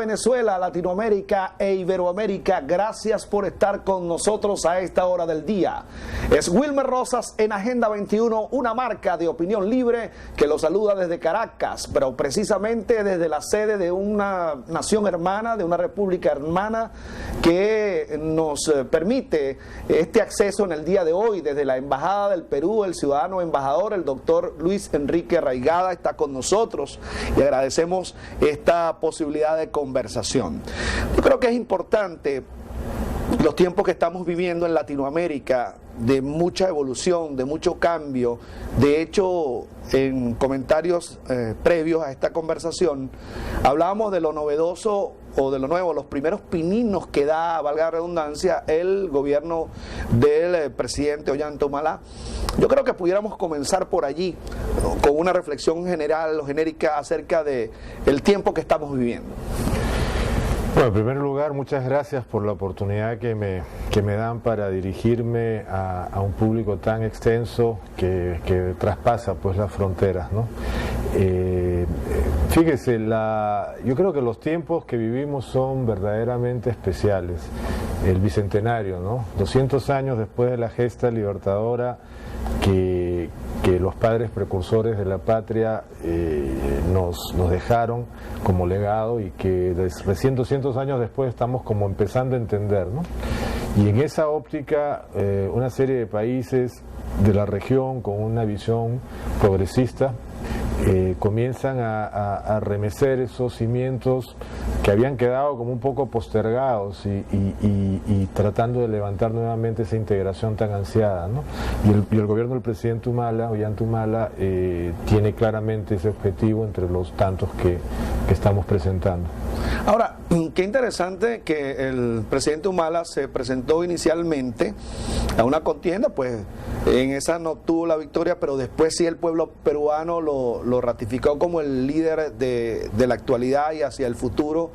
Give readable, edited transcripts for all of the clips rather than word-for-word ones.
Venezuela, Latinoamérica e Iberoamérica, gracias por estar con nosotros a esta hora del día. Es Wilmer Rosas en Agenda 21, una marca de opinión libre que lo saluda desde Caracas, pero precisamente desde la sede de una nación hermana, de una república hermana que nos permite este acceso en el día de hoy desde la Embajada del Perú. El ciudadano embajador, el doctor Luis Enrique Raigada, está con nosotros y agradecemos esta posibilidad de conversación. Yo creo que es importante los tiempos que estamos viviendo en Latinoamérica, de mucha evolución, de mucho cambio. De hecho, en comentarios previos a esta conversación, hablábamos de lo novedoso o de lo nuevo, los primeros pininos que da, valga la redundancia, el gobierno del presidente Ollanta Humala. Yo creo que pudiéramos comenzar por allí, con una reflexión general o genérica acerca de el tiempo que estamos viviendo. Bueno, en primer lugar, muchas gracias por la oportunidad que me dan para dirigirme a un público tan extenso que traspasa pues las fronteras, ¿no? Fíjese, yo creo que los tiempos que vivimos son verdaderamente especiales. El bicentenario, ¿no? 200 años después de la gesta libertadora que los padres precursores de la patria nos dejaron como legado, y que recién 200 años después estamos como empezando a entender, ¿no? Y en esa óptica una serie de países de la región con una visión progresista comienzan a remecer esos cimientos que habían quedado como un poco postergados y tratando de levantar nuevamente esa integración tan ansiada, ¿no? Y el gobierno del presidente Ollanta Humala, tiene claramente ese objetivo entre los tantos que estamos presentando. Ahora, qué interesante que el presidente Humala se presentó inicialmente a una contienda, pues en esa no tuvo la victoria, pero después sí el pueblo peruano lo ratificó como el líder de la actualidad y hacia el futuro.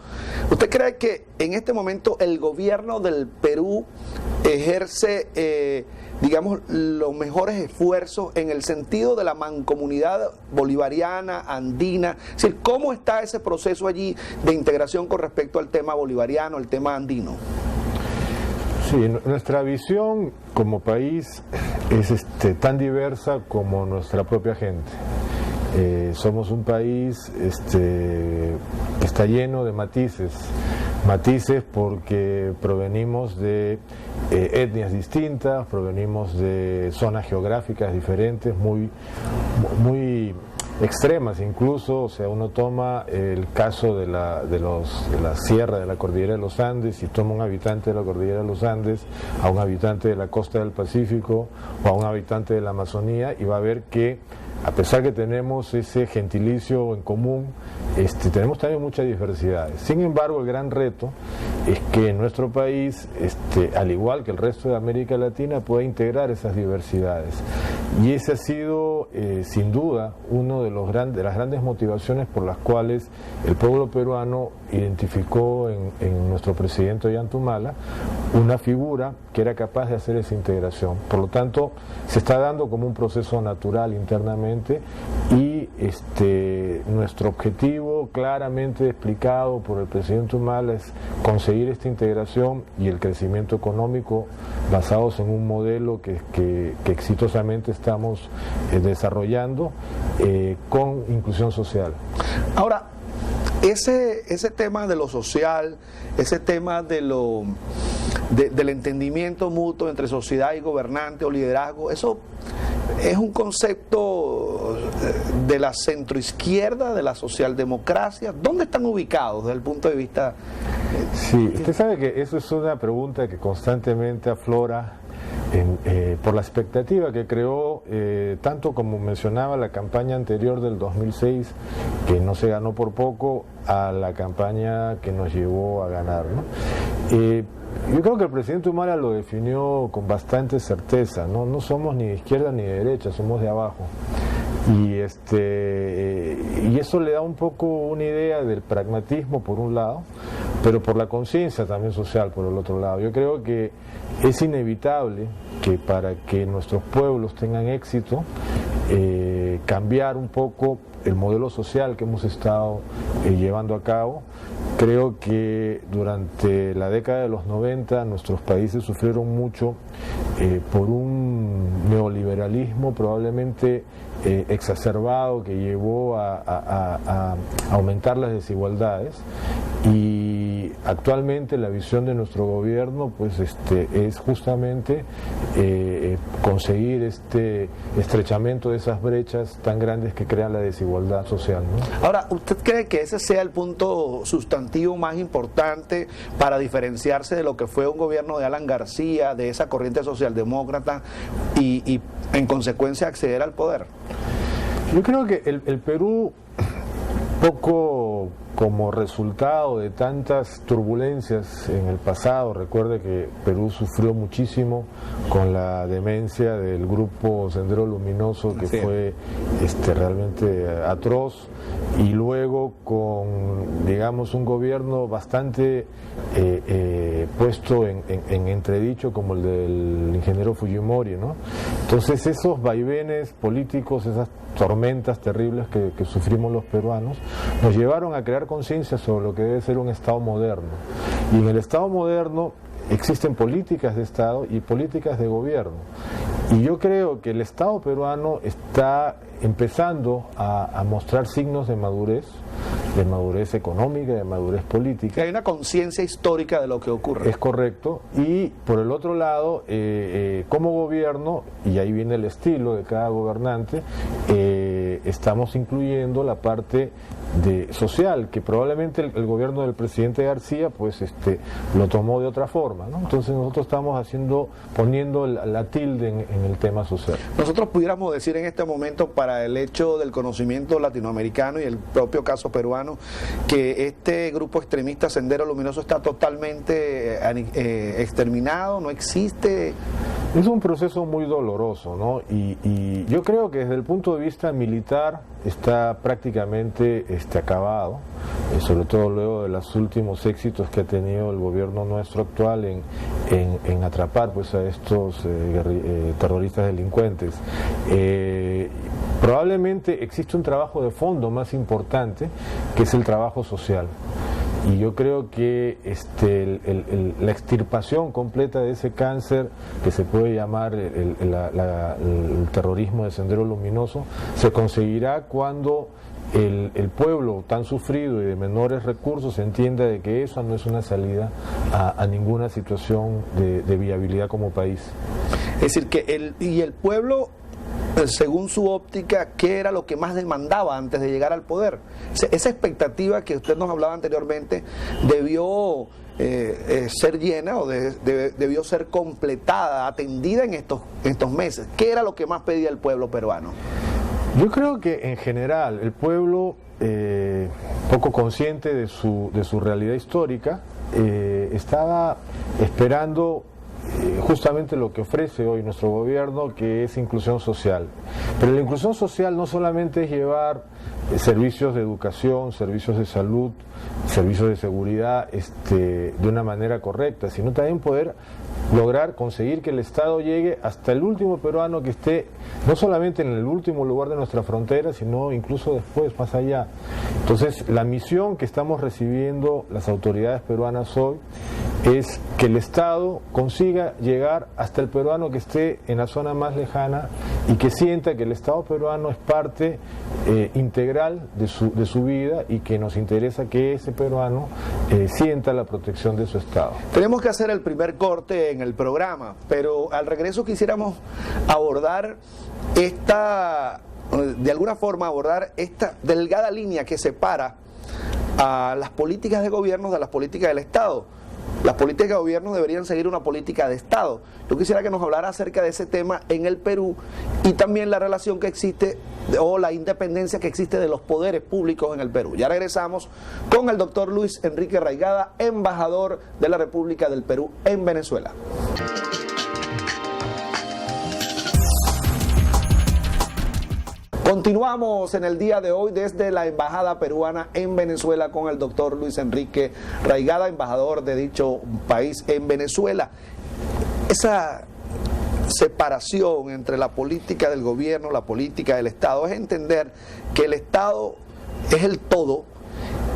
¿Usted cree que en este momento el gobierno del Perú ejerce, digamos, los mejores esfuerzos en el sentido de la mancomunidad bolivariana, andina? Es decir, ¿cómo está ese proceso allí de integración con respecto al tema bolivariano, el tema andino? Sí, nuestra visión como país es tan diversa como nuestra propia gente. Somos un país que está lleno de matices porque provenimos de etnias distintas, provenimos de zonas geográficas diferentes, muy extremas incluso. O sea, uno toma el caso de la sierra de la cordillera de los Andes y toma un habitante de la cordillera de los Andes, a un habitante de la costa del Pacífico o a un habitante de la Amazonía, y va a ver que a pesar que tenemos ese gentilicio en común, tenemos también muchas diversidades. Sin embargo, el gran reto es que en nuestro país, al igual que el resto de América Latina, pueda integrar esas diversidades. Y ese ha sido, sin duda, uno de las grandes motivaciones por las cuales el pueblo peruano identificó en nuestro presidente Ollanta Humala una figura que era capaz de hacer esa integración. Por lo tanto, se está dando como un proceso natural internamente, y nuestro objetivo, claramente explicado por el presidente Humala, es conseguir esta integración y el crecimiento económico basados en un modelo que exitosamente estamos desarrollando con inclusión social. Ahora, ese tema de lo social, ese tema del entendimiento mutuo entre sociedad y gobernante o liderazgo, eso es un concepto de la centroizquierda, de la socialdemocracia. ¿Dónde están ubicados desde el punto de vista? Sí, usted sabe que eso es una pregunta que constantemente aflora por la expectativa que creó, tanto como mencionaba la campaña anterior del 2006, que no se ganó por poco, a la campaña que nos llevó a ganar, ¿no? Yo creo que el presidente Humala lo definió con bastante certeza, ¿no? No somos ni de izquierda ni de derecha, somos de abajo. Y eso le da un poco una idea del pragmatismo por un lado, pero por la conciencia también social por el otro lado. Yo creo que es inevitable que para que nuestros pueblos tengan éxito, cambiar un poco el modelo social que hemos estado llevando a cabo, Creo que durante la década de los 90 nuestros países sufrieron mucho por un neoliberalismo probablemente exacerbado que llevó a aumentar las desigualdades, y actualmente la visión de nuestro gobierno pues es justamente conseguir este estrechamiento de esas brechas tan grandes que crean la desigualdad social, ¿no? Ahora, ¿usted cree que ese sea el punto sustantivo más importante para diferenciarse de lo que fue un gobierno de Alan García, de esa corriente socialdemócrata, y en consecuencia acceder al poder? Yo creo que el Perú, poco como resultado de tantas turbulencias en el pasado, recuerde que Perú sufrió muchísimo con la demencia del grupo Sendero Luminoso, que fue realmente atroz, y luego con, digamos, un gobierno bastante puesto en entredicho como el del ingeniero Fujimori, ¿no? Entonces esos vaivenes políticos, esas tormentas terribles que sufrimos los peruanos, nos llevaron a crear conciencia sobre lo que debe ser un Estado moderno. Y en el Estado moderno existen políticas de Estado y políticas de gobierno. Y yo creo que el Estado peruano está empezando a mostrar signos de madurez económica, de madurez política. Que hay una conciencia histórica de lo que ocurre. Es correcto. Y por el otro lado, como gobierno, y ahí viene el estilo de cada gobernante, estamos incluyendo la parte social, que probablemente el gobierno del presidente García pues lo tomó de otra forma, ¿no? Entonces nosotros estamos poniendo la tilde en el tema social. Nosotros pudiéramos decir en este momento, para el hecho del conocimiento latinoamericano y el propio caso peruano, que este grupo extremista Sendero Luminoso está totalmente exterminado, no existe. Es un proceso muy doloroso, ¿no? Y yo creo que desde el punto de vista militar está prácticamente acabado, sobre todo luego de los últimos éxitos que ha tenido el gobierno nuestro actual en atrapar pues a estos terroristas delincuentes. Probablemente existe un trabajo de fondo más importante, que es el trabajo social. Y yo creo que la extirpación completa de ese cáncer, que se puede llamar el terrorismo de Sendero Luminoso, se conseguirá cuando el pueblo tan sufrido y de menores recursos entienda de que eso no es una salida a ninguna situación de viabilidad como país. Es decir, que el pueblo, según su óptica, ¿qué era lo que más demandaba antes de llegar al poder? Esa expectativa que usted nos hablaba anteriormente debió ser llena o debió ser completada, atendida en estos meses. ¿Qué era lo que más pedía el pueblo peruano? Yo creo que en general el pueblo, poco consciente de su realidad histórica, estaba esperando justamente lo que ofrece hoy nuestro gobierno, que es inclusión social. Pero la inclusión social no solamente es llevar servicios de educación, servicios de salud, servicios de seguridad de una manera correcta, sino también poder lograr conseguir que el Estado llegue hasta el último peruano que esté no solamente en el último lugar de nuestra frontera, sino incluso después, más allá. Entonces, la misión que estamos recibiendo las autoridades peruanas hoy es que el Estado consiga llegar hasta el peruano que esté en la zona más lejana y que sienta que el Estado peruano es parte integral de su vida, y que nos interesa que ese peruano sienta la protección de su Estado. Tenemos que hacer el primer corte en el programa, pero al regreso quisiéramos abordar de alguna forma abordar esta delgada línea que separa a las políticas de gobierno de las políticas del Estado. Las políticas de gobierno deberían seguir una política de Estado. Yo quisiera que nos hablara acerca de ese tema en el Perú, y también la relación que existe o la independencia que existe de los poderes públicos en el Perú. Ya regresamos con el doctor Luis Enrique Raigada, embajador de la República del Perú en Venezuela. Continuamos en el día de hoy desde la Embajada Peruana en Venezuela con el doctor Luis Enrique Raigada, embajador de dicho país en Venezuela. Esa separación entre la política del gobierno, la política del Estado, es entender que el Estado es el todo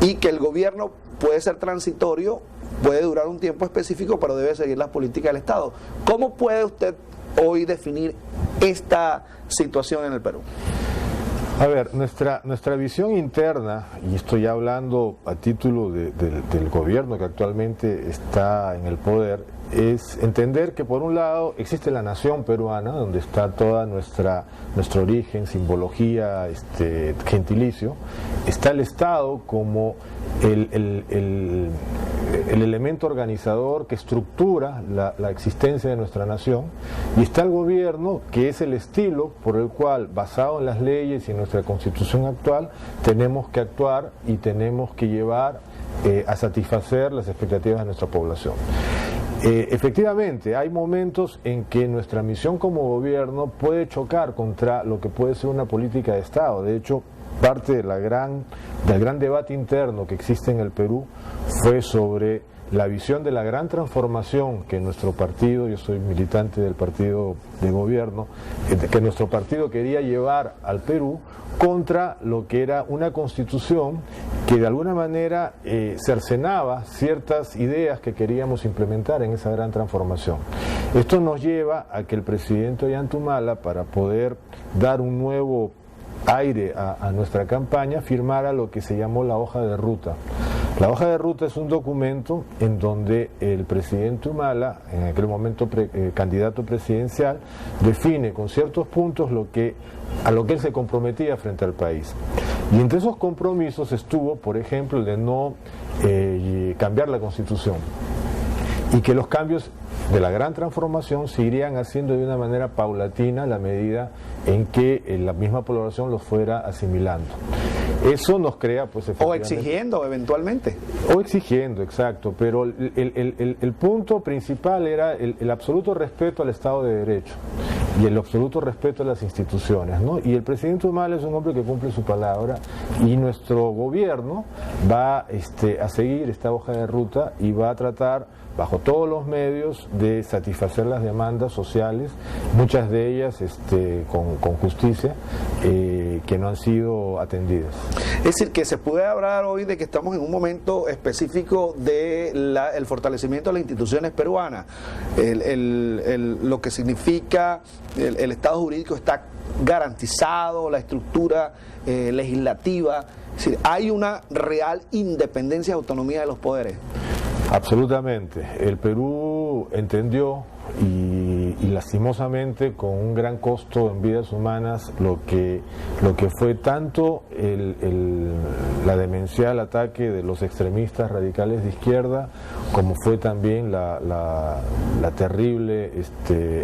y que el gobierno puede ser transitorio, puede durar un tiempo específico, pero debe seguir las políticas del Estado. ¿Cómo puede usted hoy definir esta situación en el Perú? A ver, nuestra visión interna, y estoy hablando a título del gobierno que actualmente está en el poder, es entender que por un lado existe la nación peruana, donde está toda nuestro origen, simbología, gentilicio, está el Estado como el elemento organizador que estructura la existencia de nuestra nación, y está el gobierno, que es el estilo por el cual, basado en las leyes y en nuestra constitución actual, tenemos que actuar y tenemos que llevar a satisfacer las expectativas de nuestra población. Efectivamente, hay momentos en que nuestra misión como gobierno puede chocar contra lo que puede ser una política de Estado. De hecho, parte del gran debate interno que existe en el Perú fue sobre la visión de la gran transformación que nuestro partido, yo soy militante del partido de gobierno, que nuestro partido quería llevar al Perú contra lo que era una constitución que de alguna manera cercenaba ciertas ideas que queríamos implementar en esa gran transformación. Esto nos lleva a que el presidente Ollanta Humala, para poder dar un nuevo aire a nuestra campaña, firmara lo que se llamó la hoja de ruta. La hoja de ruta es un documento en donde el presidente Humala, en aquel momento candidato presidencial, define con ciertos puntos a lo que él se comprometía frente al país. Y entre esos compromisos estuvo, por ejemplo, el de no cambiar la Constitución, y que los cambios de la gran transformación se irían haciendo de una manera paulatina a la medida en que la misma población los fuera asimilando. Eso nos crea, pues, efectivamente... O exigiendo, eventualmente. O exigiendo, exacto, pero el punto principal era el absoluto respeto al Estado de Derecho y el absoluto respeto a las instituciones, ¿no? Y el presidente Humala es un hombre que cumple su palabra, y nuestro gobierno va a seguir esta hoja de ruta y va a tratar, bajo todos los medios, de satisfacer las demandas sociales, muchas de ellas con justicia, que no han sido atendidas. Es decir, que se puede hablar hoy de que estamos en un momento específico del fortalecimiento de las instituciones peruanas, lo que significa el Estado jurídico está garantizado, la estructura legislativa, es decir, hay una real independencia y autonomía de los poderes. Absolutamente. El Perú entendió y lastimosamente con un gran costo en vidas humanas lo que fue tanto la demencial ataque de los extremistas radicales de izquierda, como fue también la terrible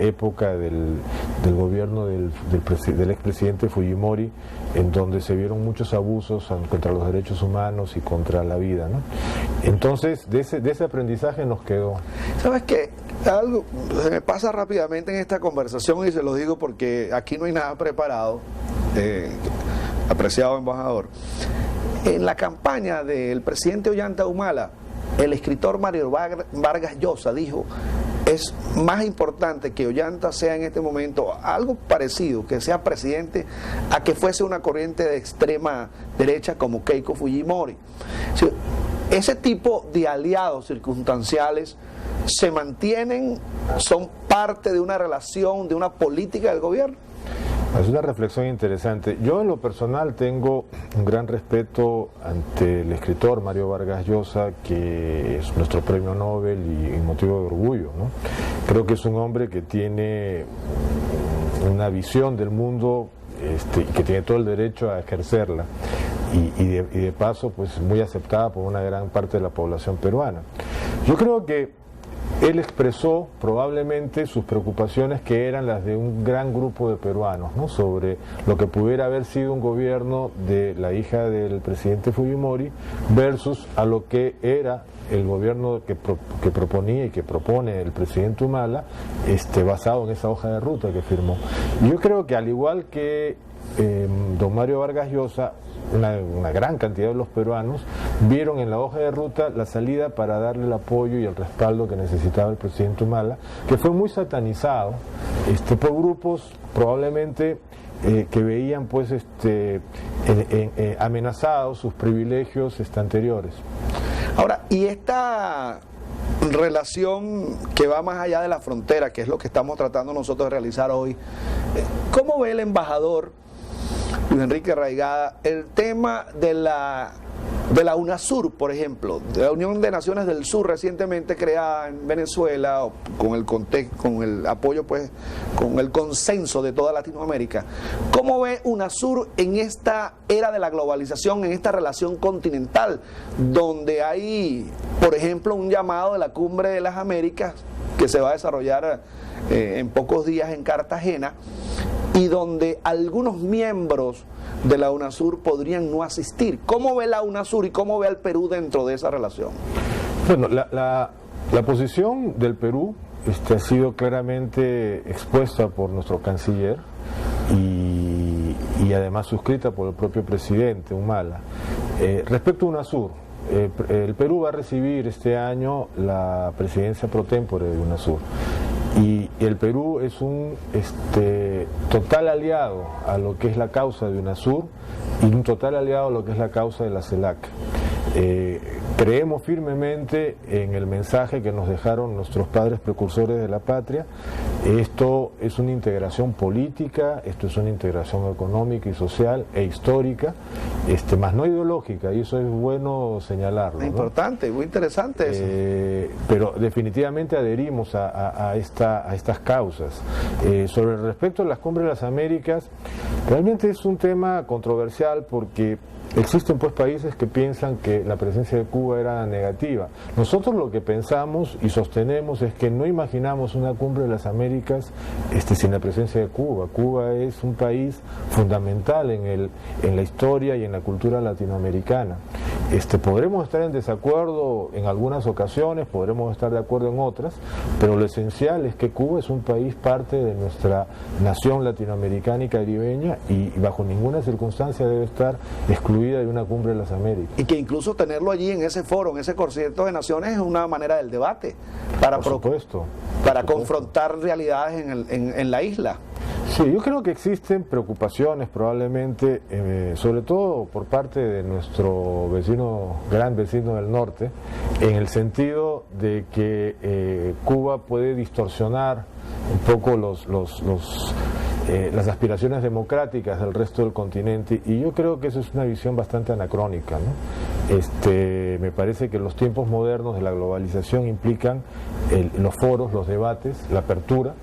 época del gobierno del expresidente Fujimori, en donde se vieron muchos abusos contra los derechos humanos y contra la vida, ¿no? Entonces, de ese aprendizaje nos quedó. ¿Sabes qué? Algo se me pasa rápidamente en esta conversación, y se lo digo porque aquí no hay nada preparado, apreciado embajador. En la campaña del presidente Ollanta Humala, el escritor Mario Vargas Llosa dijo: es más importante que Ollanta sea en este momento algo parecido, que sea presidente, a que fuese una corriente de extrema derecha como Keiko Fujimori. Ese tipo de aliados circunstanciales se mantienen, son parte de una relación, de una política del gobierno. Es una reflexión interesante. Yo, en lo personal, tengo un gran respeto ante el escritor Mario Vargas Llosa, que es nuestro premio Nobel y motivo de orgullo, ¿no? Creo que es un hombre que tiene una visión del mundo y que tiene todo el derecho a ejercerla, y de paso, pues, muy aceptada por una gran parte de la población peruana. Yo creo que él expresó probablemente sus preocupaciones, que eran las de un gran grupo de peruanos, ¿no?, sobre lo que pudiera haber sido un gobierno de la hija del presidente Fujimori versus a lo que era el gobierno que proponía y que propone el presidente Humala, basado en esa hoja de ruta que firmó. Y yo creo que, al igual que don Mario Vargas Llosa, una gran cantidad de los peruanos vieron en la hoja de ruta la salida para darle el apoyo y el respaldo que necesitaba el presidente Humala, que fue muy satanizado por grupos probablemente que veían, pues, amenazados sus privilegios anteriores. Ahora, y esta relación que va más allá de la frontera, que es lo que estamos tratando nosotros de realizar hoy, ¿cómo ve el embajador Luis Enrique Raigada el tema de la UNASUR, por ejemplo, de la Unión de Naciones del Sur, recientemente creada en Venezuela, con el apoyo, pues, con el consenso de toda Latinoamérica? ¿Cómo ve UNASUR en esta era de la globalización, en esta relación continental, donde hay, por ejemplo, un llamado de la Cumbre de las Américas que se va a desarrollar en pocos días en Cartagena, y donde algunos miembros de la UNASUR podrían no asistir? ¿Cómo ve la UNASUR y cómo ve al Perú dentro de esa relación? Bueno, la posición del Perú ha sido claramente expuesta por nuestro canciller y además suscrita por el propio presidente Humala. Respecto a UNASUR, el Perú va a recibir este año la presidencia pro tempore de UNASUR. Y el Perú es un total aliado a lo que es la causa de UNASUR y un total aliado a lo que es la causa de la CELAC. Creemos firmemente en el mensaje que nos dejaron nuestros padres precursores de la patria. Esto es una integración política, esto es una integración económica y social e histórica, más no ideológica, y eso es bueno señalarlo, ¿no? Importante, muy interesante eso. Pero definitivamente adherimos a estas causas. Sobre respecto a las cumbres de las Américas, realmente es un tema controversial porque existen pues países que piensan que la presencia de Cuba era negativa. Nosotros lo que pensamos y sostenemos es que no imaginamos una cumbre de las Américas sin la presencia de Cuba. Cuba es un país fundamental en la historia y en la cultura latinoamericana. Podremos estar en desacuerdo en algunas ocasiones, podremos estar de acuerdo en otras, pero lo esencial es que Cuba es un país parte de nuestra nación latinoamericana y caribeña y bajo ninguna circunstancia debe estar excluida de una cumbre de las Américas. Y que incluso tenerlo allí en ese foro, en ese concierto de naciones, es una manera del debate para confrontar realidades en la isla. Sí, yo creo que existen preocupaciones probablemente, sobre todo por parte de nuestro gran vecino del norte, en el sentido de que Cuba puede distorsionar un poco las aspiraciones democráticas del resto del continente, y yo creo que eso es una visión bastante anacrónica, ¿no? Me parece que los tiempos modernos de la globalización implican los foros, los debates, la apertura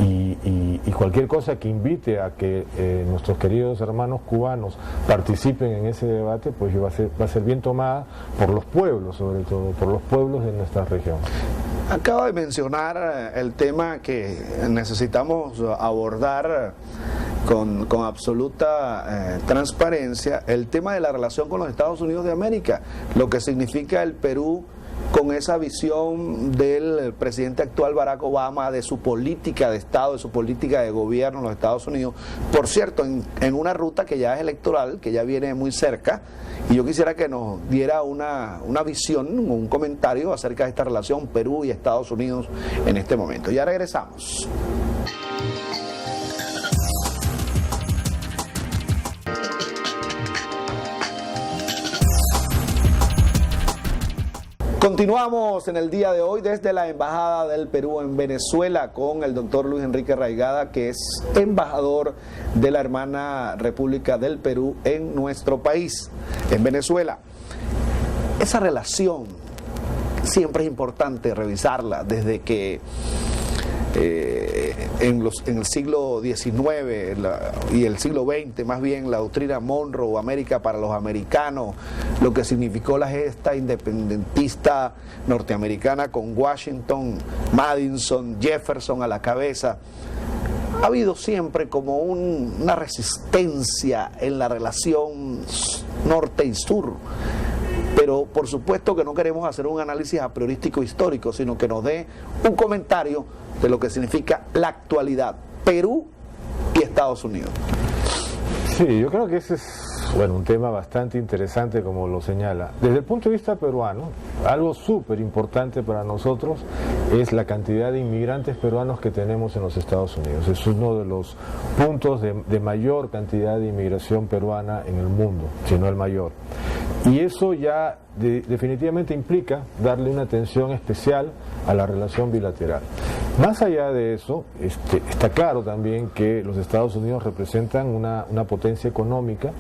y cualquier cosa que invite a que nuestros queridos hermanos cubanos participen en ese debate, pues va a ser bien tomada por los pueblos, sobre todo por los pueblos de nuestra región. Acaba de mencionar el tema que necesitamos abordar con absoluta transparencia, el tema de la relación con los Estados Unidos de América, lo que significa el Perú con esa visión del presidente actual Barack Obama de su política de Estado, de su política de gobierno en los Estados Unidos, por cierto, en una ruta que ya es electoral, que ya viene muy cerca, y yo quisiera que nos diera una visión, un comentario acerca de esta relación Perú y Estados Unidos en este momento. Ya regresamos. Continuamos en el día de hoy desde la Embajada del Perú en Venezuela con el doctor Luis Enrique Raigada, que es embajador de la hermana República del Perú en nuestro país, en Venezuela. Esa relación siempre es importante revisarla desde que en el siglo XIX y el siglo XX, más bien, la doctrina Monroe, América para los americanos, lo que significó la gesta independentista norteamericana con Washington, Madison, Jefferson a la cabeza. Ha habido siempre como una resistencia en la relación norte y sur. Pero por supuesto que no queremos hacer un análisis a priorístico histórico, sino que nos dé un comentario de lo que significa la actualidad, Perú y Estados Unidos. Sí, yo creo que ese es un tema bastante interesante, como lo señala. Desde el punto de vista peruano, algo súper importante para nosotros es la cantidad de inmigrantes peruanos que tenemos en los Estados Unidos. Es uno de los puntos de mayor cantidad de inmigración peruana en el mundo, si no el mayor. Y eso ya definitivamente implica darle una atención especial a la relación bilateral. Más allá de eso, está claro también que los Estados Unidos representan una potencia económica,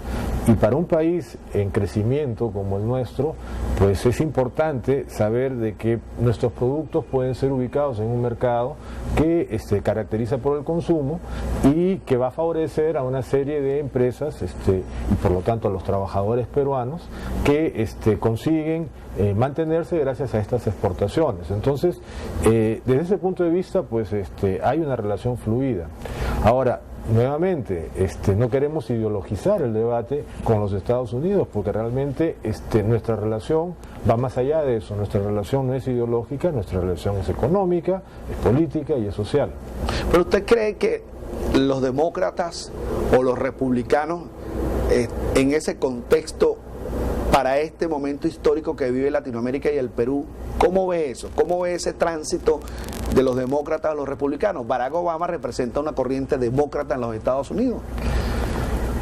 y para un país en crecimiento como el nuestro, pues es importante saber de que nuestros productos pueden ser ubicados en un mercado que caracteriza por el consumo y que va a favorecer a una serie de empresas y por lo tanto a los trabajadores peruanos que consiguen mantenerse gracias a estas exportaciones. Entonces, desde ese punto de vista, pues hay una relación fluida. Ahora, nuevamente, no queremos ideologizar el debate con los Estados Unidos, porque realmente nuestra relación va más allá de eso. Nuestra relación no es ideológica, nuestra relación es económica, es política y es social. ¿Pero usted cree que los demócratas o los republicanos en ese contexto, para este momento histórico que vive Latinoamérica y el Perú, cómo ve eso? ¿Cómo ve ese tránsito de los demócratas a los republicanos? Barack Obama representa una corriente demócrata en los Estados Unidos.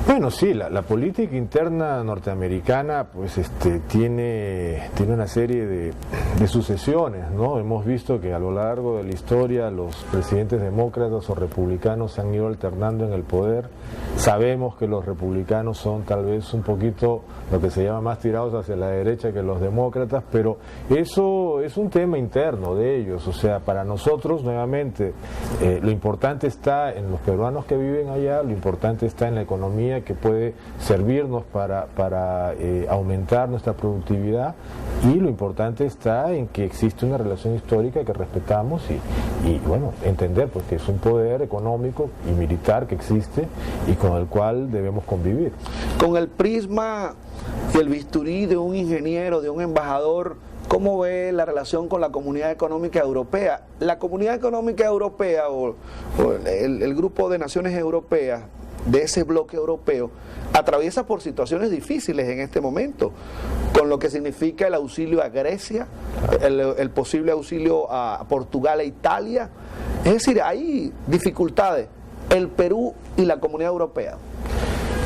Bueno, sí, la política interna norteamericana pues tiene una serie de sucesiones, ¿no? Hemos visto que a lo largo de la historia los presidentes demócratas o republicanos se han ido alternando en el poder. Sabemos que los republicanos son tal vez un poquito lo que se llama más tirados hacia la derecha que los demócratas, pero eso es un tema interno de ellos. O sea, para nosotros, nuevamente, lo importante está en los peruanos que viven allá, lo importante está en la economía que puede servirnos para aumentar nuestra productividad, y lo importante está en que existe una relación histórica que respetamos y bueno, entender pues que es un poder económico y militar que existe y con el cual debemos convivir. Con el prisma y el bisturí de un ingeniero, de un embajador, ¿cómo ve la relación con la Comunidad Económica Europea? La Comunidad Económica Europea o el grupo de naciones europeas, de ese bloque europeo, atraviesa por situaciones difíciles en este momento, con lo que significa el auxilio a Grecia, el posible auxilio a Portugal e Italia. Es decir, hay dificultades, el Perú y la Comunidad Europea.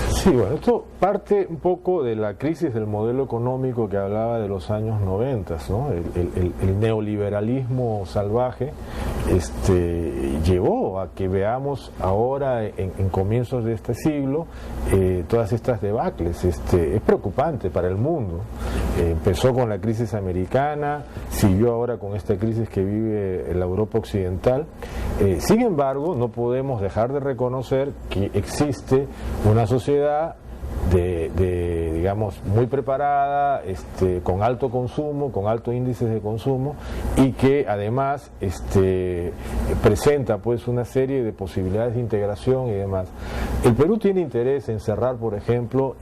Sí, bueno, esto parte un poco de la crisis del modelo económico que hablaba de los años 90, ¿no? El neoliberalismo salvaje llevó a que veamos ahora en comienzos de este siglo todas estas debacles. Es preocupante para el mundo. Empezó con la crisis americana, siguió ahora con esta crisis que vive la Europa occidental. Sin embargo, no podemos dejar de reconocer que existe una sociedad digamos, muy preparada, con alto consumo, con altos índices de consumo, y que además presenta pues una serie de posibilidades de integración y demás. El Perú tiene interés en cerrar, por ejemplo,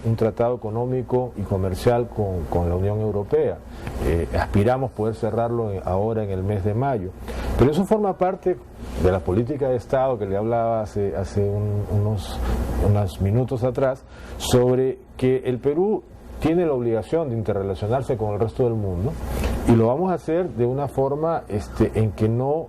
un tratado económico y comercial con la Unión Europea. Aspiramos poder cerrarlo ahora en el mes de mayo, pero eso forma parte de la política de Estado que le hablaba hace unos minutos atrás, sobre que el Perú tiene la obligación de interrelacionarse con el resto del mundo, y lo vamos a hacer de una forma en que no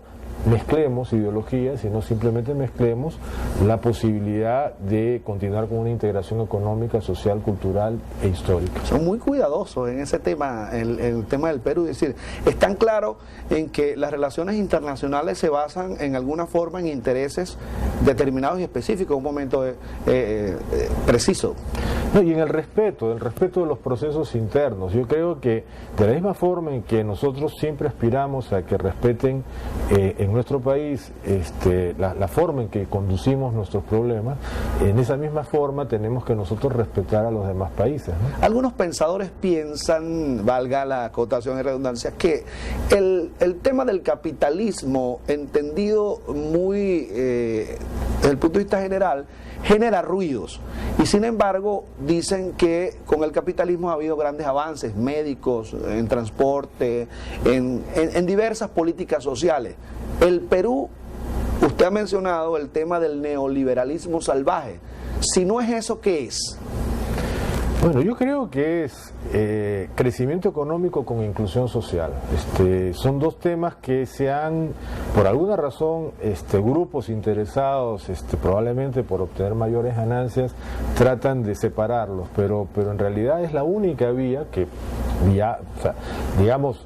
mezclemos ideologías, sino simplemente mezclemos la posibilidad de continuar con una integración económica, social, cultural e histórica. Son muy cuidadosos en ese tema, el tema del Perú, es decir, están claros en que las relaciones internacionales se basan en alguna forma en intereses determinados y específicos en un momento preciso. No, y en el respeto de los procesos internos. Yo creo que de la misma forma en que nosotros siempre aspiramos a que respeten en nuestro país la forma en que conducimos nuestros problemas, en esa misma forma tenemos que nosotros respetar a los demás países, ¿no? Algunos pensadores piensan, valga la acotación y redundancia, que el tema del capitalismo, entendido muy desde el punto de vista general, genera ruidos, y sin embargo dicen que con el capitalismo ha habido grandes avances médicos, en transporte, en diversas políticas sociales. El Perú, usted ha mencionado el tema del neoliberalismo salvaje. Si no es eso, ¿qué es? Bueno, yo creo que es crecimiento económico con inclusión social. Son dos temas que se han, por alguna razón, grupos interesados, probablemente por obtener mayores ganancias, tratan de separarlos, pero en realidad es la única vía que, digamos,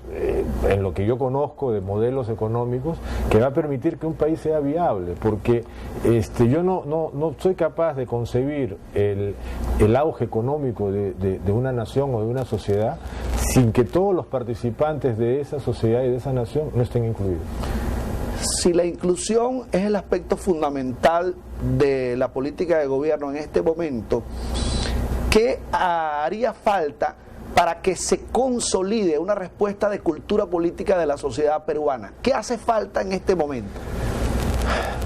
en lo que yo conozco de modelos económicos, que va a permitir que un país sea viable, porque yo no soy capaz de concebir el auge económico de una nación o de una sociedad sin que todos los participantes de esa sociedad y de esa nación no estén incluidos. Si la inclusión es el aspecto fundamental de la política de gobierno en este momento, ¿qué haría falta para que se consolide una respuesta de cultura política de la sociedad peruana? ¿Qué hace falta en este momento?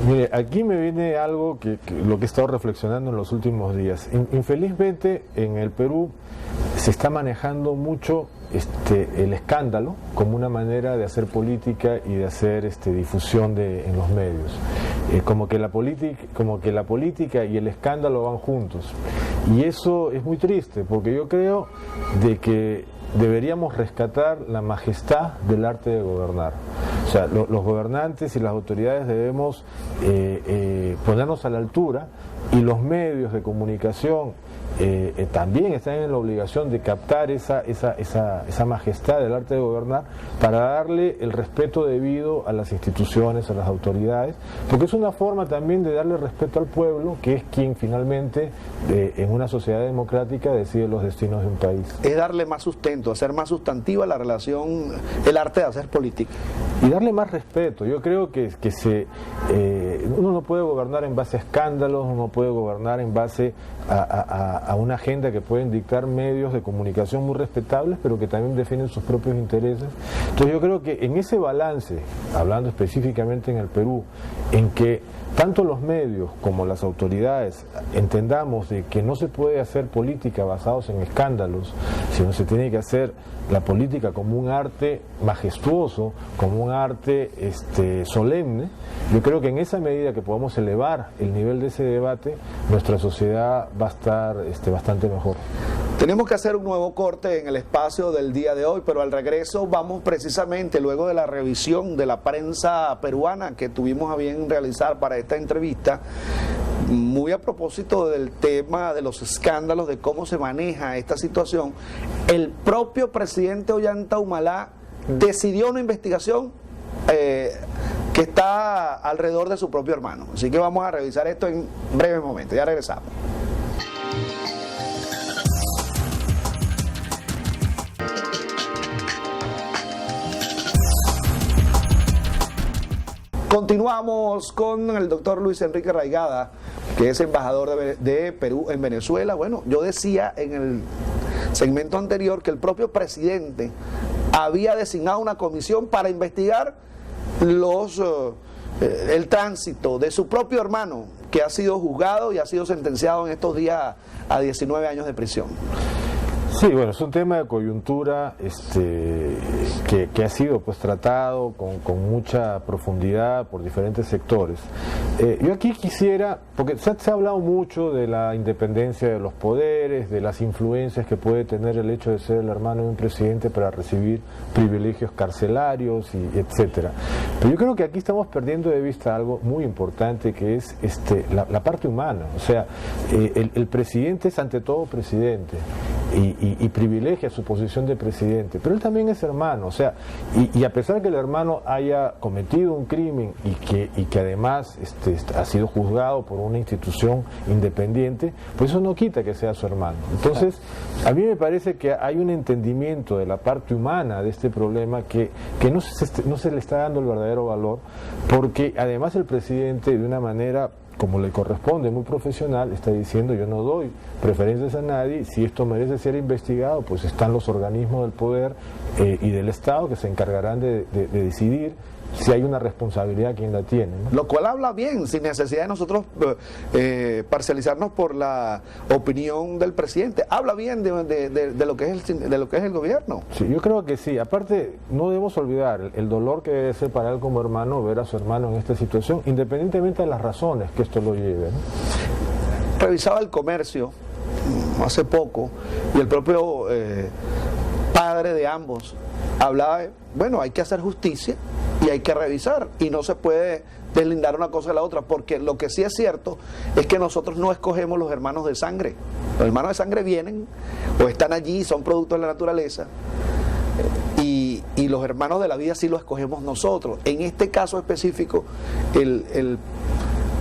Mire, aquí me viene algo que lo que he estado reflexionando en los últimos días. Infelizmente en el Perú se está manejando mucho el escándalo como una manera de hacer política y de hacer difusión en los medios. Como que la política y el escándalo van juntos. Y eso es muy triste, porque yo creo de que deberíamos rescatar la majestad del arte de gobernar. O sea, los gobernantes y las autoridades debemos ponernos a la altura, y los medios de comunicación también están en la obligación de captar esa majestad del arte de gobernar para darle el respeto debido a las instituciones, a las autoridades, porque es una forma también de darle respeto al pueblo, que es quien finalmente en una sociedad democrática decide los destinos de un país. Es darle más sustento, hacer más sustantiva la relación, el arte de hacer política. Y darle más respeto. Yo creo que uno no puede gobernar en base a escándalos, uno no puede gobernar en base a una agenda que pueden dictar medios de comunicación muy respetables, pero que también defienden sus propios intereses. Entonces yo creo que en ese balance, hablando específicamente en el Perú, en que tanto los medios como las autoridades entendamos de que no se puede hacer política basados en escándalos, sino se tiene que hacer la política como un arte majestuoso, como un arte solemne. Yo creo que en esa medida que podamos elevar el nivel de ese debate, nuestra sociedad va a estar bastante mejor. Tenemos que hacer un nuevo corte en el espacio del día de hoy, pero al regreso vamos precisamente, luego de la revisión de la prensa peruana que tuvimos a bien realizar para esta entrevista, muy a propósito del tema de los escándalos, de cómo se maneja esta situación, el propio presidente Ollanta Humala decidió una investigación que está alrededor de su propio hermano. Así que vamos a revisar esto en breves momentos. Ya regresamos. Continuamos con el doctor Luis Enrique Raigada, que es embajador de Perú en Venezuela. Bueno, yo decía en el segmento anterior que el propio presidente había designado una comisión para investigar el tránsito de su propio hermano, que ha sido juzgado y ha sido sentenciado en estos días a 19 años de prisión. Sí, bueno, es un tema de coyuntura que ha sido tratado con mucha profundidad por diferentes sectores. Yo aquí quisiera, porque se ha hablado mucho de la independencia de los poderes, de las influencias que puede tener el hecho de ser el hermano de un presidente para recibir privilegios carcelarios y etcétera. Pero yo creo que aquí estamos perdiendo de vista algo muy importante, que es la parte humana. O sea, el presidente es ante todo presidente y privilegia su posición de presidente, pero él también es hermano. O sea, y a pesar que el hermano haya cometido un crimen y que además ha sido juzgado por una institución independiente, pues eso no quita que sea su hermano. Entonces, a mí me parece que hay un entendimiento de la parte humana de este problema que no se le está dando el verdadero valor, porque además el presidente, de una manera como le corresponde, muy profesional, está diciendo: yo no doy preferencias a nadie, si esto merece ser investigado, pues están los organismos del poder y del Estado que se encargarán de decidir si hay una responsabilidad quien la tiene, ¿no? Lo cual habla bien, sin necesidad de nosotros parcializarnos por la opinión del presidente. Habla bien de lo que es el gobierno. Sí, yo creo que sí. Aparte, no debemos olvidar el dolor que debe ser para él como hermano ver a su hermano en esta situación, independientemente de las razones que esto lo lleve, ¿no? Revisaba el comercio hace poco, y el propio padre de ambos hablaba de, bueno, hay que hacer justicia y hay que revisar, y no se puede deslindar una cosa de la otra, porque lo que sí es cierto es que nosotros no escogemos los hermanos de sangre. Los hermanos de sangre vienen o están allí, son productos de la naturaleza, y los hermanos de la vida sí los escogemos nosotros. En este caso específico, el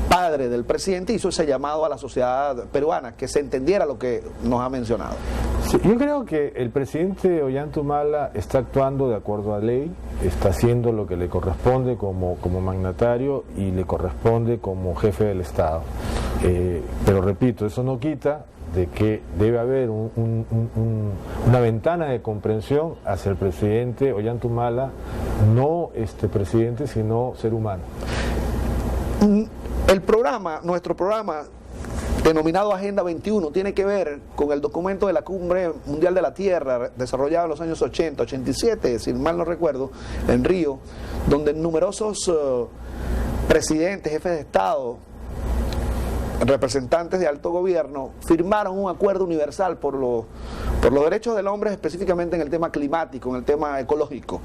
padre del presidente hizo ese llamado a la sociedad peruana, que se entendiera lo que nos ha mencionado. Sí, yo creo que el presidente Ollanta está actuando de acuerdo a ley, está haciendo lo que le corresponde como magnatario y le corresponde como jefe del Estado. Pero repito, eso no quita de que debe haber una ventana de comprensión hacia el presidente Ollanta Humala, no presidente, sino ser humano. El programa, nuestro programa, denominado Agenda 21, tiene que ver con el documento de la Cumbre Mundial de la Tierra, desarrollado en los años 80, 87, si mal no recuerdo, en Río, donde numerosos presidentes, jefes de Estado, representantes de alto gobierno firmaron un acuerdo universal por los derechos del hombre, específicamente en el tema climático, en el tema ecológico.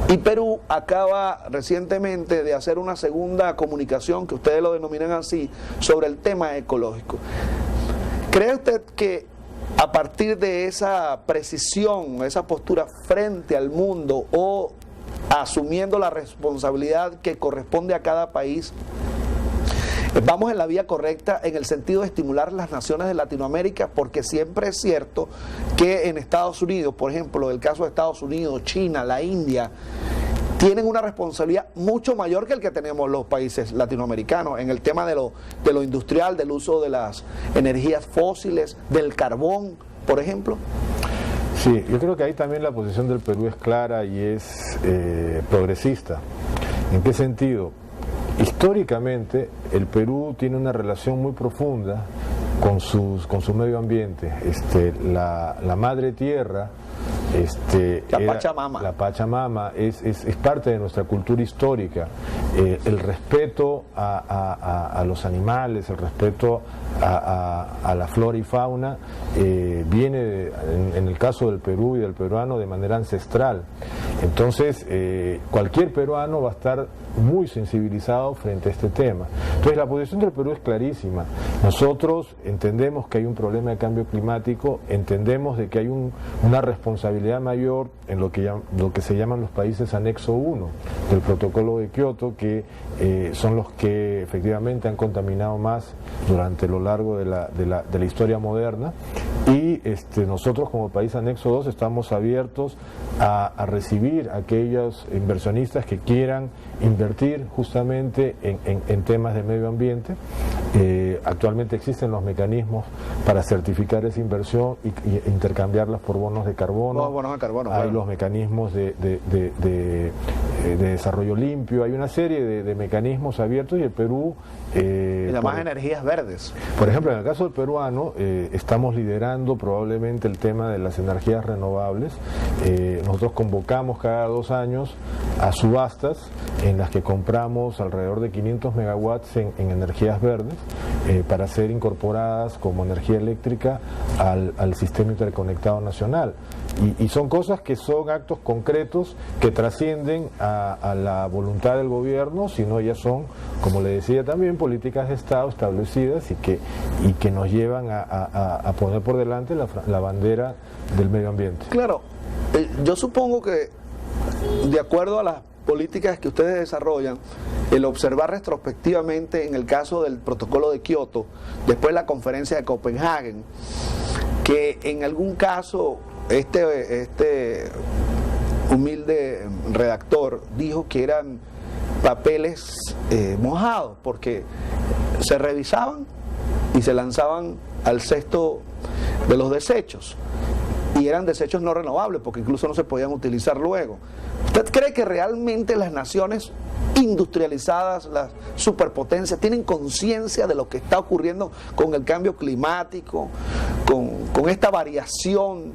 Y Perú acaba recientemente de hacer una segunda comunicación, que ustedes lo denominan así, sobre el tema ecológico. ¿Cree usted que a partir de esa precisión, esa postura frente al mundo, o asumiendo la responsabilidad que corresponde a cada país, vamos en la vía correcta en el sentido de estimular las naciones de Latinoamérica? Porque siempre es cierto que en Estados Unidos, por ejemplo, el caso de Estados Unidos, China, la India, tienen una responsabilidad mucho mayor que el que tenemos los países latinoamericanos en el tema de lo industrial, del uso de las energías fósiles, del carbón, por ejemplo. Sí, yo creo que ahí también la posición del Perú es clara y es progresista. ¿En qué sentido? Históricamente, el Perú tiene una relación muy profunda con su medio ambiente. La madre tierra, Pachamama. La Pachamama es parte de nuestra cultura histórica. El respeto a los animales, el respeto a la flora y fauna viene en el caso del Perú y del peruano de manera ancestral. Entonces cualquier peruano va a estar muy sensibilizado frente a este tema. Entonces la posición del Perú es clarísima. Nosotros entendemos que hay un problema de cambio climático, entendemos de que hay una responsabilidad mayor en lo que se llaman los países anexo 1 del protocolo de Kioto, que son los que efectivamente han contaminado más durante lo largo de la historia moderna, y nosotros como país anexo 2 estamos abiertos a recibir a aquellos inversionistas que quieran invertir justamente en temas de medio ambiente. Actualmente existen los mecanismos para certificar esa inversión y intercambiarlas por bonos de carbono. Hay los mecanismos de desarrollo limpio, hay una serie de mecanismos abiertos, y el Perú... y además energías verdes. Por ejemplo, en el caso del peruano, estamos liderando probablemente el tema de las energías renovables. Nosotros convocamos cada 2 años a subastas en las que compramos alrededor de 500 megawatts en energías verdes para ser incorporadas como energía eléctrica al sistema interconectado nacional. Y son cosas que son actos concretos que trascienden a la voluntad del gobierno, sino ya son, como le decía también, políticas de Estado establecidas y que nos llevan a poner por delante la bandera del medio ambiente. Claro, yo supongo que de acuerdo a las políticas que ustedes desarrollan, el observar retrospectivamente en el caso del protocolo de Kioto, después la conferencia de Copenhague, que en algún caso este humilde redactor dijo que eran papeles mojados, porque se revisaban y se lanzaban al cesto de los desechos, y eran desechos no renovables porque incluso no se podían utilizar luego. ¿Usted cree que realmente las naciones industrializadas, las superpotencias, tienen conciencia de lo que está ocurriendo con el cambio climático, con esta variación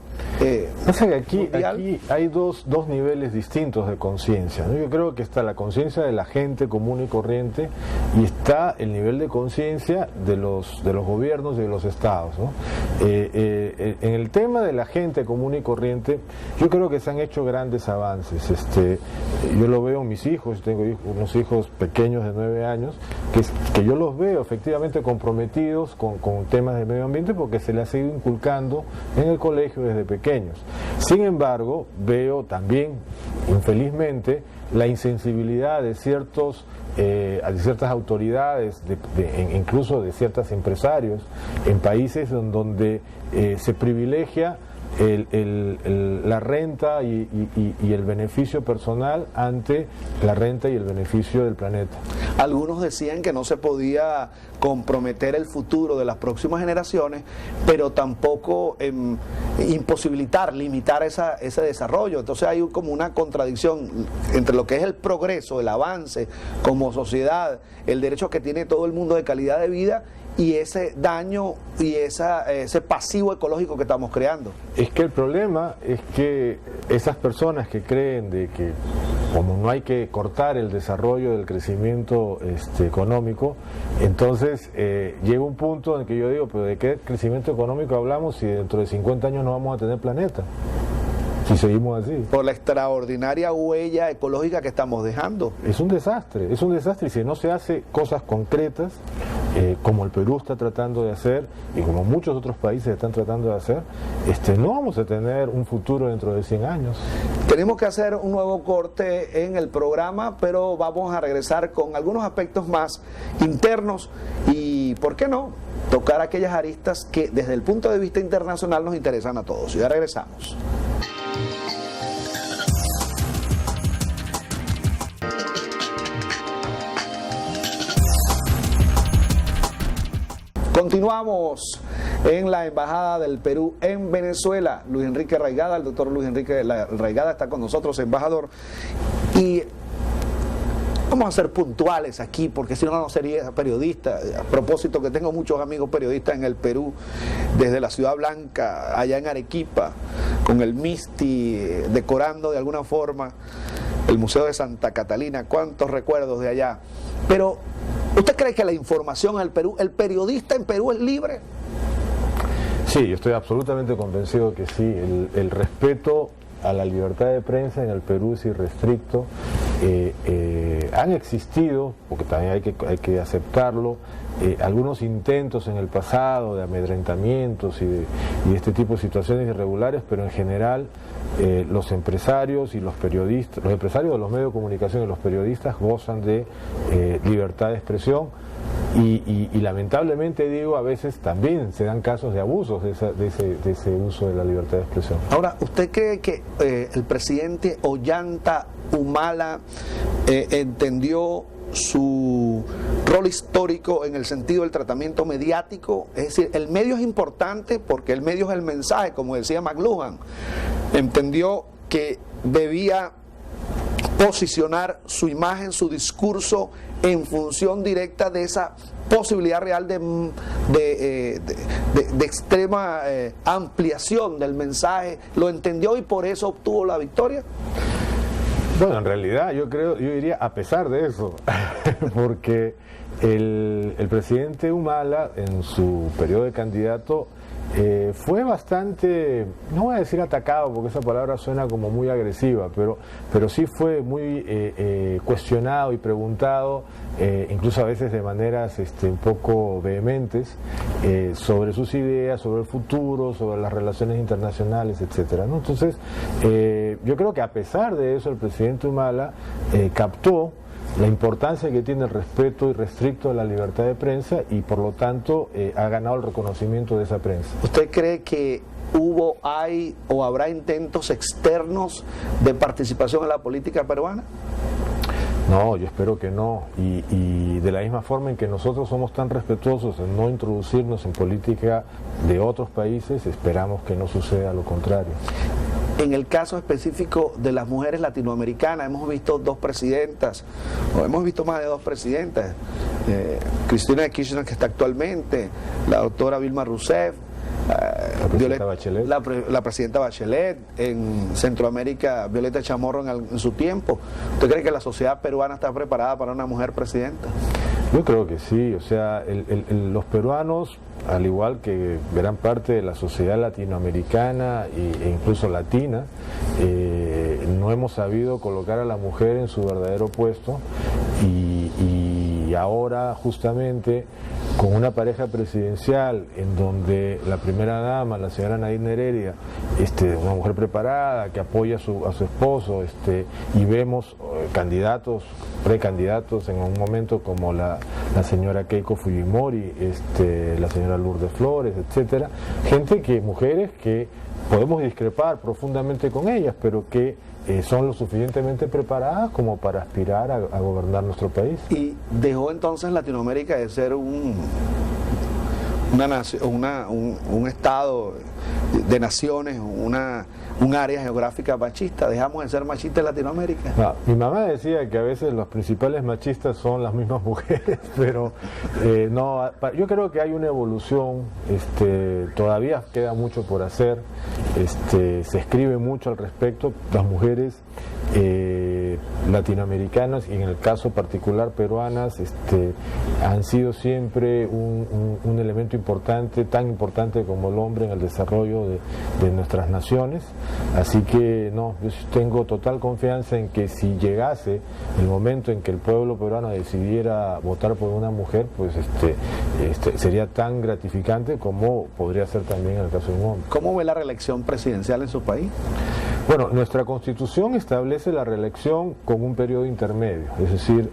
Pasa que aquí mundial? hay dos niveles distintos de conciencia, ¿no? Yo creo que está la conciencia de la gente común y corriente y está el nivel de conciencia de los gobiernos y de los estados, ¿no? En el tema de la gente común y corriente, yo creo que se han hecho grandes avances. Yo lo veo en mis hijos, tengo unos hijos pequeños de 9 años, que yo los veo efectivamente comprometidos con temas de medio ambiente porque se les ha ido inculcando en el colegio desde pequeños. Sin embargo, veo también, infelizmente, la insensibilidad de ciertas autoridades, incluso de ciertos empresarios, en países donde se privilegia la renta y el beneficio personal ante la renta y el beneficio del planeta. Algunos decían que no se podía comprometer el futuro de las próximas generaciones, pero tampoco limitar ese desarrollo. Entonces hay como una contradicción entre lo que es el progreso, el avance como sociedad, el derecho que tiene todo el mundo de calidad de vida y ese daño y ese pasivo ecológico que estamos creando. Es que el problema es que esas personas que creen de que como no hay que cortar el desarrollo del crecimiento económico, entonces llega un punto en que yo digo, pero ¿de qué crecimiento económico hablamos si dentro de 50 años no vamos a tener planeta? Si seguimos así. Por la extraordinaria huella ecológica que estamos dejando. Es un desastre y si no se hace cosas concretas, como el Perú está tratando de hacer y como muchos otros países están tratando de hacer, no vamos a tener un futuro dentro de 100 años. Tenemos que hacer un nuevo corte en el programa, pero vamos a regresar con algunos aspectos más internos y, ¿por qué no?, tocar aquellas aristas que desde el punto de vista internacional nos interesan a todos. Y ya regresamos. Continuamos en la Embajada del Perú en Venezuela. Luis Enrique Raigada, el doctor Luis Enrique Raigada está con nosotros, embajador. Y vamos a ser puntuales aquí, porque si no, no sería periodista. A propósito que tengo muchos amigos periodistas en el Perú, desde la Ciudad Blanca, allá en Arequipa, con el MISTI, decorando de alguna forma el Museo de Santa Catalina. Cuántos recuerdos de allá. Pero ¿usted cree que la información en el Perú, el periodista en Perú es libre? Sí, yo estoy absolutamente convencido que sí. El respeto a la libertad de prensa en el Perú es irrestricto. Han existido, porque también hay que aceptarlo, algunos intentos en el pasado de amedrentamientos y de este tipo de situaciones irregulares, pero en general los empresarios y los periodistas, los empresarios de los medios de comunicación y los periodistas gozan de libertad de expresión y lamentablemente digo, a veces también se dan casos de abusos de ese uso de la libertad de expresión. Ahora, ¿usted cree que el presidente Ollanta Humala entendió su rol histórico en el sentido del tratamiento mediático? Es decir, el medio es importante porque el medio es el mensaje, como decía McLuhan. Entendió que debía posicionar su imagen, su discurso en función directa de esa posibilidad real de extrema ampliación del mensaje. ¿Lo entendió y por eso obtuvo la victoria? Bueno, en realidad yo diría a pesar de eso, porque el presidente Humala en su periodo de candidato fue bastante, no voy a decir atacado porque esa palabra suena como muy agresiva, pero sí fue muy cuestionado y preguntado, incluso a veces de maneras un poco vehementes, sobre sus ideas, sobre el futuro, sobre las relaciones internacionales, etcétera, ¿no? Entonces, yo creo que a pesar de eso el presidente Humala captó la importancia que tiene el respeto irrestricto a la libertad de prensa y por lo tanto ha ganado el reconocimiento de esa prensa. ¿Usted cree que hay o habrá intentos externos de participación en la política peruana? No, yo espero que no, y de la misma forma en que nosotros somos tan respetuosos en no introducirnos en política de otros países, esperamos que no suceda lo contrario. En el caso específico de las mujeres latinoamericanas, hemos visto dos presidentas, o hemos visto más de dos presidentas, Cristina Kirchner, que está actualmente, la doctora Vilma Rousseff, Bachelet. La presidenta Bachelet, en Centroamérica Violeta Chamorro en su tiempo. ¿Usted cree que la sociedad peruana está preparada para una mujer presidenta? Yo creo que sí, o sea, los peruanos, al igual que gran parte de la sociedad latinoamericana e incluso latina, no hemos sabido colocar a la mujer en su verdadero puesto y ahora justamente con una pareja presidencial en donde la primera dama, la señora Nadine Heredia, una mujer preparada que apoya a su esposo, y vemos precandidatos en un momento como la señora Keiko Fujimori, la señora Lourdes Flores, etcétera, mujeres que podemos discrepar profundamente con ellas, pero que son lo suficientemente preparadas como para aspirar a gobernar nuestro país. Y dejó entonces Latinoamérica de ser un estado de naciones, un área geográfica machista. Dejamos de ser machistas en Latinoamérica. No, mi mamá decía que a veces los principales machistas son las mismas mujeres, pero no, yo creo que hay una evolución, todavía queda mucho por hacer, se escribe mucho al respecto. Las mujeres latinoamericanas y en el caso particular peruanas han sido siempre un elemento importante, tan importante como el hombre en el desarrollo de nuestras naciones, así que no, yo tengo total confianza en que si llegase el momento en que el pueblo peruano decidiera votar por una mujer, pues sería tan gratificante como podría ser también en el caso de un hombre. ¿Cómo ve la reelección presidencial en su país? Bueno, nuestra Constitución establece la reelección con un periodo intermedio, es decir,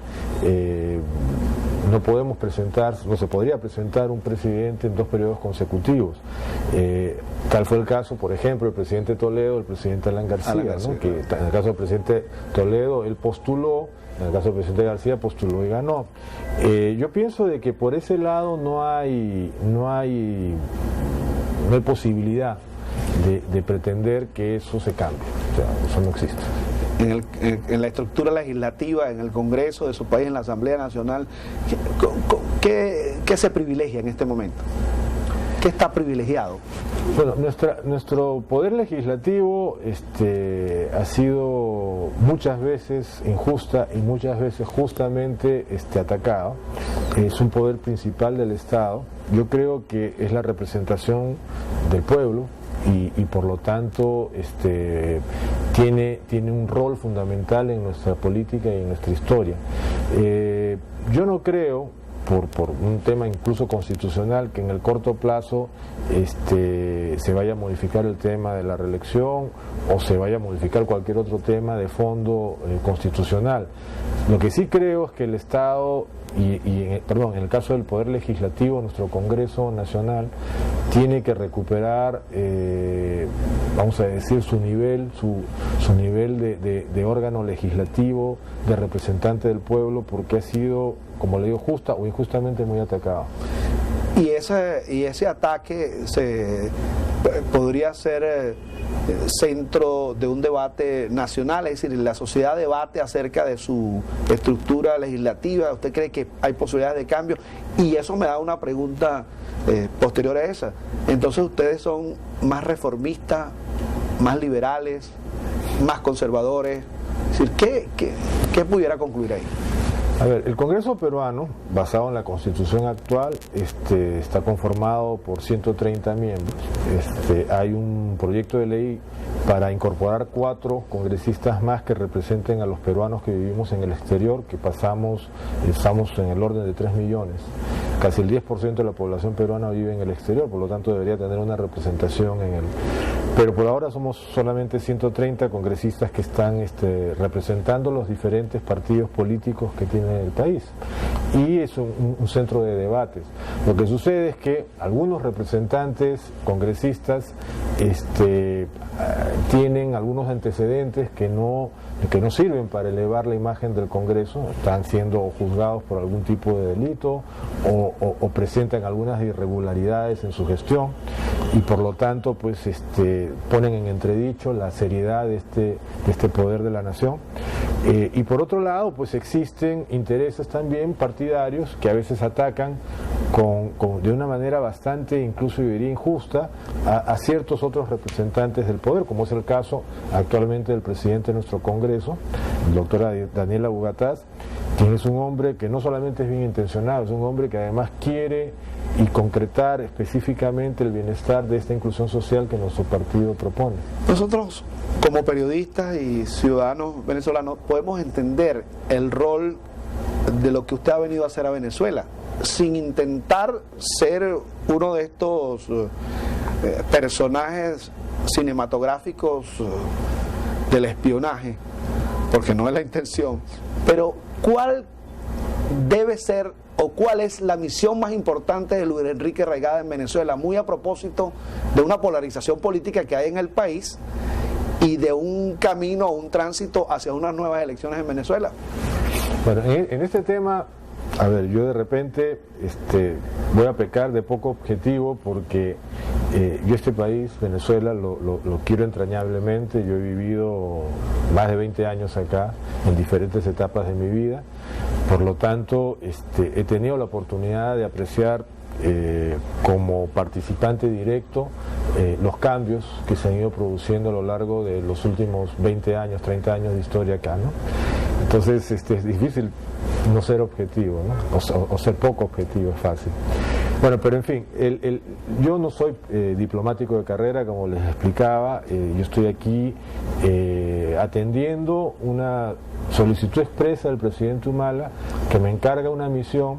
no se podría presentar un presidente en 2 periodos consecutivos. Tal fue el caso, por ejemplo, el presidente Toledo, el presidente Alan García, ¿no? Que en el caso del presidente Toledo él postuló, en el caso del presidente García postuló y ganó. Yo pienso de que por ese lado no hay posibilidad de pretender que eso se cambie, o sea, eso no existe. En la estructura legislativa, en el Congreso de su país, en la Asamblea Nacional, ¿qué se privilegia en este momento? ¿Qué está privilegiado? Bueno, nuestro poder legislativo ha sido muchas veces injusta y muchas veces justamente atacado. Es un poder principal del Estado. Yo creo que es la representación del pueblo. Y por lo tanto tiene un rol fundamental en nuestra política y en nuestra historia. Yo no creo, por un tema incluso constitucional, que en el corto plazo se vaya a modificar el tema de la reelección o se vaya a modificar cualquier otro tema de fondo constitucional. Lo que sí creo es que el Estado en el caso del Poder Legislativo, nuestro Congreso Nacional tiene que recuperar, vamos a decir, su nivel de órgano legislativo, de representante del pueblo, porque ha sido, como le digo, justa o injustamente muy atacado. Y ese ataque podría ser centro de un debate nacional, es decir, la sociedad debate acerca de su estructura legislativa. ¿Usted cree que hay posibilidades de cambio? Y eso me da una pregunta posterior a esa. Entonces, ¿ustedes son más reformistas, más liberales, más conservadores? Es decir, ¿qué pudiera concluir ahí? A ver, el Congreso peruano, basado en la Constitución actual, está conformado por 130 miembros. Hay un proyecto de ley para incorporar 4 congresistas más que representen a los peruanos que vivimos en el exterior, que estamos en el orden de 3 millones. Casi el 10% de la población peruana vive en el exterior, por lo tanto debería tener una representación en el... Pero por ahora somos solamente 130 congresistas que están representando los diferentes partidos políticos que tiene el país. Y es un centro de debates. Lo que sucede es que algunos representantes congresistas tienen algunos antecedentes que no sirven para elevar la imagen del Congreso, están siendo juzgados por algún tipo de delito o presentan algunas irregularidades en su gestión y por lo tanto pues ponen en entredicho la seriedad de este poder de la nación. Y por otro lado pues existen intereses también partidarios que a veces atacan de una manera bastante, incluso yo diría injusta, a ciertos otros representantes del poder, como es el caso actualmente del presidente de nuestro Congreso, el doctor Daniel Abugataz, quien es un hombre que no solamente es bien intencionado, es un hombre que además quiere y concretar específicamente el bienestar de esta inclusión social que nuestro partido propone. Nosotros, como periodistas y ciudadanos venezolanos, podemos entender el rol de lo que usted ha venido a hacer a Venezuela, sin intentar ser uno de estos personajes cinematográficos del espionaje, porque no es la intención, pero ¿cuál debe ser o cuál es la misión más importante de Luis Enrique Reigada en Venezuela? Muy a propósito de una polarización política que hay en el país y de un camino o un tránsito hacia unas nuevas elecciones en Venezuela. Bueno, en este tema, a ver, yo de repente voy a pecar de poco objetivo porque yo este país, Venezuela, lo quiero entrañablemente. Yo he vivido más de 20 años acá, en diferentes etapas de mi vida. Por lo tanto, he tenido la oportunidad de apreciar como participante directo los cambios que se han ido produciendo a lo largo de los últimos 20 años, 30 años de historia acá, ¿no? Entonces es difícil no ser objetivo, ¿no? O ser poco objetivo, es fácil. Bueno, pero en fin, yo no soy diplomático de carrera, como les explicaba. Yo estoy aquí atendiendo una solicitud expresa del presidente Humala, que me encarga una misión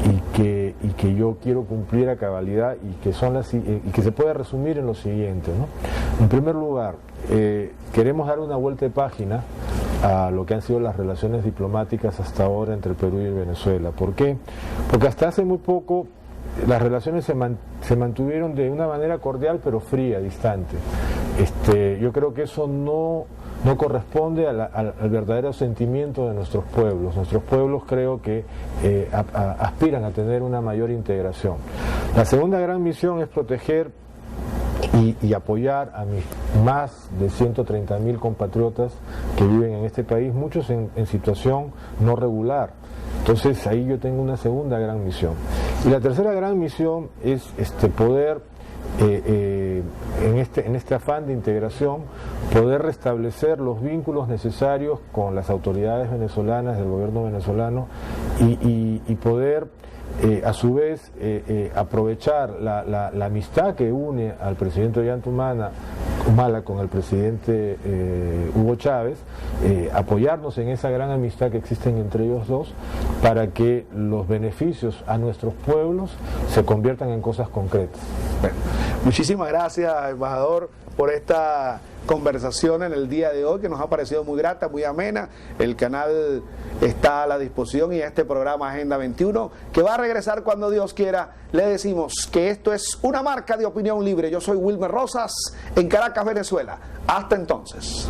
y que yo quiero cumplir a cabalidad, y que se puede resumir en lo siguiente, ¿no? En primer lugar, queremos dar una vuelta de página a lo que han sido las relaciones diplomáticas hasta ahora entre el Perú y Venezuela. ¿Por qué? Porque hasta hace muy poco las relaciones se mantuvieron de una manera cordial pero fría, distante. Yo creo que eso no corresponde al verdadero sentimiento de nuestros pueblos. Nuestros pueblos creo que aspiran a tener una mayor integración. La segunda gran misión es proteger y apoyar a mis más de 130.000 compatriotas que viven en este país, muchos en situación no regular. Entonces ahí yo tengo una segunda gran misión. Y la tercera gran misión es poder, en este afán de integración, poder restablecer los vínculos necesarios con las autoridades venezolanas, del gobierno venezolano, y poder a su vez aprovechar la amistad que une al presidente Ollanta Humala con el presidente Hugo Chávez, apoyarnos en esa gran amistad que existen entre ellos dos, para que los beneficios a nuestros pueblos se conviertan en cosas concretas. Bueno, muchísimas gracias, embajador, por esta conversación en el día de hoy, que nos ha parecido muy grata, muy amena. El canal está a la disposición, y este programa Agenda 21, que va a regresar cuando Dios quiera. Le decimos que esto es una marca de opinión libre. Yo soy Wilmer Rosas, en Caracas, Venezuela. Hasta entonces.